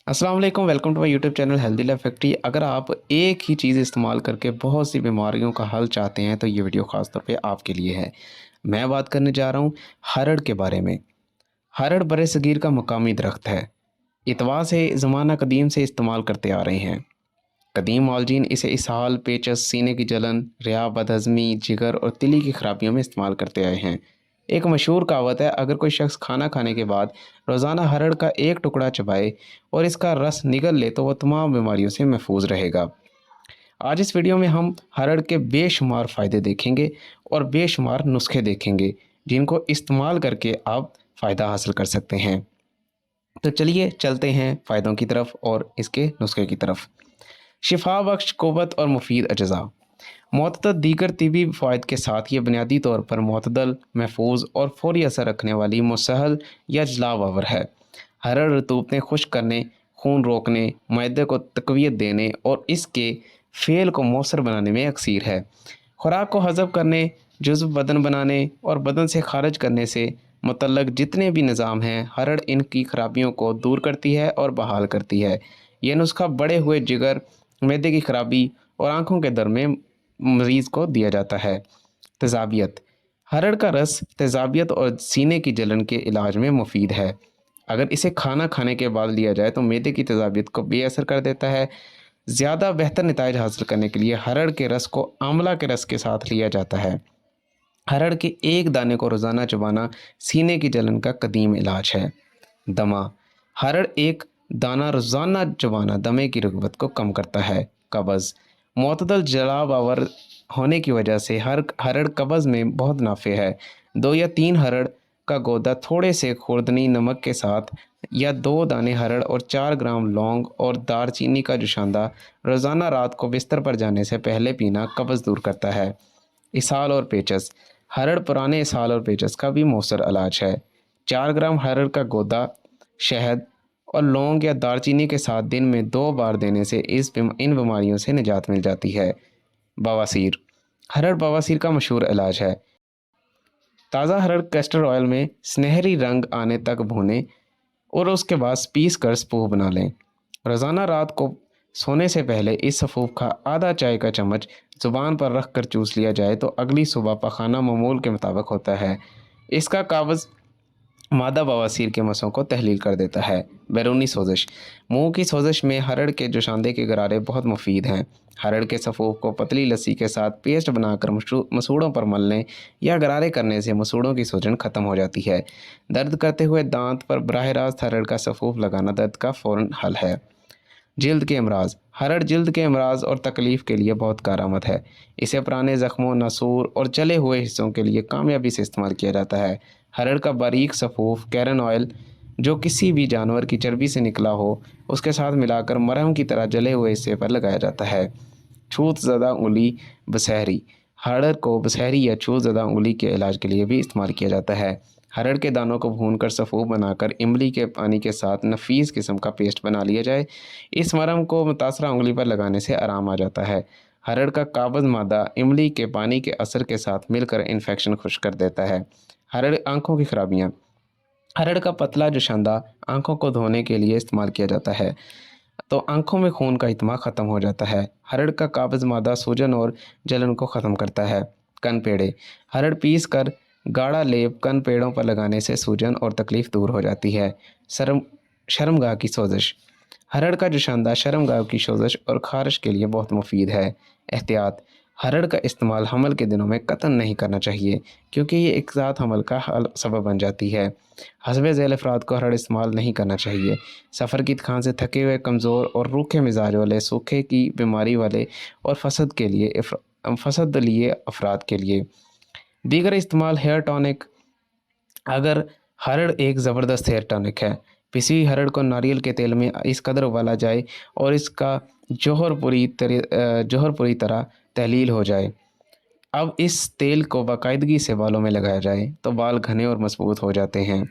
अस्सलाम वालेकुम, welcome to my YouTube channel healthy life factory. अगर आप एक ही चीज़ इस्तेमाल करके बहुत सी बीमारियों का हल चाहते हैं तो ये वीडियो ख़ास तौर पे आपके लिए है। मैं बात करने जा रहा हूँ हरड़ के बारे में। हरड़ बरसगीर का मकामी दरख्त है। इतवा से ज़माना कदीम से इस्तेमाल करते आ रहे हैं। कदीम मालजीन इसे इसहाल, पेचस, सीने की जलन, रिया, बदहज़मी, जिगर और तिली की खराबियों में इस्तेमाल करते आए हैं। एक मशहूर कहावत है, अगर कोई शख्स खाना खाने के बाद रोज़ाना हरड़ का एक टुकड़ा चबाए और इसका रस निगल ले तो वह तमाम बीमारियों से महफूज रहेगा। आज इस वीडियो में हम हरड़ के बेशुमार फ़ायदे देखेंगे और बेशुमार नुस्खे देखेंगे जिनको इस्तेमाल करके आप फ़ायदा हासिल कर सकते हैं। तो चलिए चलते हैं फ़ायदों की तरफ और इसके नुस्खे की तरफ। शिफा बख्श, क़ुव्वत और मुफीद अज़ा। मुतअद्दिद दीगर तिबी फ़वाइद के साथ ये बुनियादी तौर पर मुतदल, महफूज और फौरी असर रखने वाली मुसहल या जलावावर है। हरड़ रतूबतें खुश्क करने, खून रोकने, मैदे को तक़वियत देने और इसके फ़ेल को मौसर बनाने में अक्सीर है। खुराक को हज़म करने, जुज़्व बदन बनाने और बदन से खारिज करने से मुतल्लक़ जितने भी निज़ाम हैं, हरड़ इनकी खराबियों को दूर करती है और बहाल करती है। यह नुस्खा बढ़े हुए जिगर, मैदे की खराबी और आँखों के दर्द में मरीज़ को दिया जाता है। तेज़ाबियत। हरड़ का रस तेज़ाबियत और सीने की जलन के इलाज में मुफीद है। अगर इसे खाना खाने के बाद लिया जाए तो मैदे की तेज़ाबियत को बेअसर कर देता है। ज़्यादा बेहतर नताइज हासिल करने के लिए हरड़ के रस को आंवला के रस के साथ लिया जाता है। हरड़ के एक दाने को रोज़ाना चबाना सीने की जलन का कदीम इलाज है। दमा। हरड़ एक दाना रोज़ाना चबाना दमे की रग़बत को कम करता है। कब्ज़। मुतदल जलाब आवर होने की वजह से हरड़ कब्ज़ में बहुत नाफ़े है। 2 या 3 हरड़ का गौदा थोड़े से खुर्दनी नमक के साथ या 2 दाने हरड़ और 4 ग्राम लौंग और दारचीनी का जुशांदा रोज़ाना रात को बिस्तर पर जाने से पहले पीना कब्ज़ दूर करता है। इसहाल और पेचस। हरड़ पुराने इसहाल और पेचस का भी मौसर इलाज है। 4 ग्राम हरड़ का गौदा शहद और लौंग या दालचीनी के साथ दिन में 2 बार देने से इन बीमारियों से निजात मिल जाती है। बवासीर। हरड़ बवासीर का मशहूर इलाज है। ताज़ा हरड़ कैस्टर ऑयल में सुनहरी रंग आने तक भूनें और उसके बाद पीस कर सफ़ूफ बना लें। रोज़ाना रात को सोने से पहले इस सफ़ूफ का आधा चाय का चम्मच ज़ुबान पर रख कर चूस लिया जाए तो अगली सुबह पखाना मामूल के मुताबिक होता है। इसका काब्ज़ मादा बवासीर के मसों को तहलील कर देता है। बैरूनी सोजिश। मुंह की सोजिश में हरड़ के जोशांदे के गरारे बहुत मुफीद हैं। हरड़ के सफ़ूफ को पतली लस्सी के साथ पेस्ट बनाकर मसूड़ों पर मल लें या गरारे करने से मसूड़ों की सूजन ख़त्म हो जाती है। दर्द करते हुए दांत पर बराह रास्त हरड़ का सफ़ूफ लगाना दर्द का फ़ौरन हल है। जिल्द के अमराज। हरड़ जिल्द के अमराज और तकलीफ़ के लिए बहुत कारआमद है। इसे पुराने ज़ख्मों, नसूर और जले हुए हिस्सों के लिए कामयाबी से इस्तेमाल किया जाता है। हरड़ का बारीक सफ़ूफ कैरन ऑयल जो किसी भी जानवर की चर्बी से निकला हो उसके साथ मिलाकर मरहम की तरह जले हुए हिस्से पर लगाया जाता है। छूत ज़दा उंगली बसहरी। हरड़ को बसहरी या छूत ज़दा उंगली के इलाज के लिए भी इस्तेमाल किया जाता है। हरड़ के दानों को भूनकर सफ़ूफ बनाकर इमली के पानी के साथ नफीस किस्म का पेस्ट बना लिया जाए। इस मरहम को मुतासरा उंगली पर लगाने से आराम आ जाता है। हरड़ का काब्ज़ मादा इमली के पानी के असर के साथ मिलकर इन्फेक्शन खुश्क कर देता है। हरड़ आँखों की खराबियाँ। हरड़ का पतला जोशांदा आँखों को धोने के लिए इस्तेमाल किया जाता है तो आँखों में खून का इतमा ख़त्म हो जाता है। हरड़ का काब्ज़ मादा सूजन और जलन को ख़त्म करता है। कन पेड़े। हरड़ पीस कर गाढ़ा लेप कन पेड़ों पर लगाने से सूजन और तकलीफ़ दूर हो जाती है। शर्मगाह की सोजिश। हरड़ का जोशांदा शर्मगाह की सोजिश और खारिश के लिए बहुत मुफीद है। एहतियात। हरड़ का इस्तेमाल हमल के दिनों में कतन नहीं करना चाहिए क्योंकि ये एक ज़ात हमल का सबब बन जाती है। हस्बे ज़ैल अफराद को हरड़ इस्तेमाल नहीं करना चाहिए। सफ़र की थकान से थके हुए, कमज़ोर और रूखे मिजाज वाले, सूखे की बीमारी वाले और फसद लिए अफराद के लिए। दीगर इस्तेमाल हेयर टॉनिक। अगर हरड़ एक ज़बरदस्त हेयर टॉनिक है। पिसी हुई हरड़ को नारियल के तेल में इस कदर उबाला जाए और इसका जौहर पूरी तरह तहलील हो जाए। अब इस तेल को बाकायदगी से बालों में लगाया जाए तो बाल घने और मजबूत हो जाते हैं।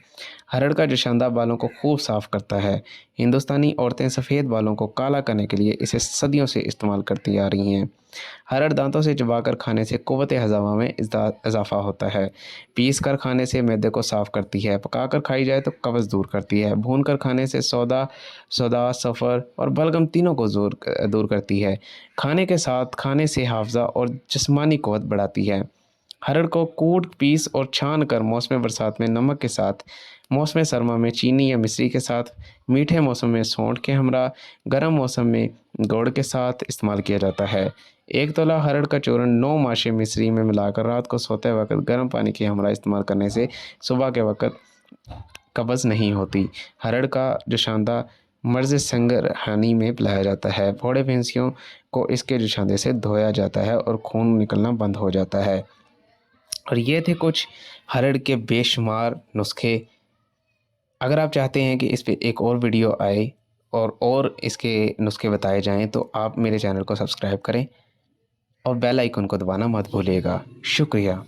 हरड़ का जोशांदा बालों को खूब साफ़ करता है। हिंदुस्तानी औरतें सफ़ेद बालों को काला करने के लिए इसे सदियों से इस्तेमाल करती आ रही हैं। हरड़ दांतों से चबाकर खाने से क़ुव्वत हज़मा में इजाफ़ा होता है। पीस कर खाने से मैदे को साफ़ करती है। पकाकर खाई जाए तो कब्ज़ दूर करती है। भून कर खाने से सौदा, सफ़र और बलगम तीनों को दूर करती है। खाने के साथ खाने से हाफ़ज़ा और जिस्मानी क़ुव्वत बढ़ाती है। हरड़ को कूट, पीस और छान कर मौसम बरसात में नमक के साथ, मौसम सरमा में चीनी या मिश्री के साथ, मीठे मौसम में सौंठ के हमरा, गर्म मौसम में गुड़ के साथ इस्तेमाल किया जाता है। एक तोला हरड़ का चूर्ण 9 माशे मिश्री में मिलाकर रात को सोते वक्त गर्म पानी के हमरा इस्तेमाल करने से सुबह के वक्त कब्ज़ नहीं होती। हरड़ का जोशांदा मर्ज़ संगरहानी में पिलाया जाता है। फोड़े फिंसियों को इसके जोशांदे से धोया जाता है और खून निकलना बंद हो जाता है। और ये थे कुछ हरड़ के बेशुमार नुस्खे। अगर आप चाहते हैं कि इस पे एक और वीडियो आए और इसके नुस्खे बताए जाएं तो आप मेरे चैनल को सब्सक्राइब करें और बेल आइकन को दबाना मत भूलिएगा। शुक्रिया।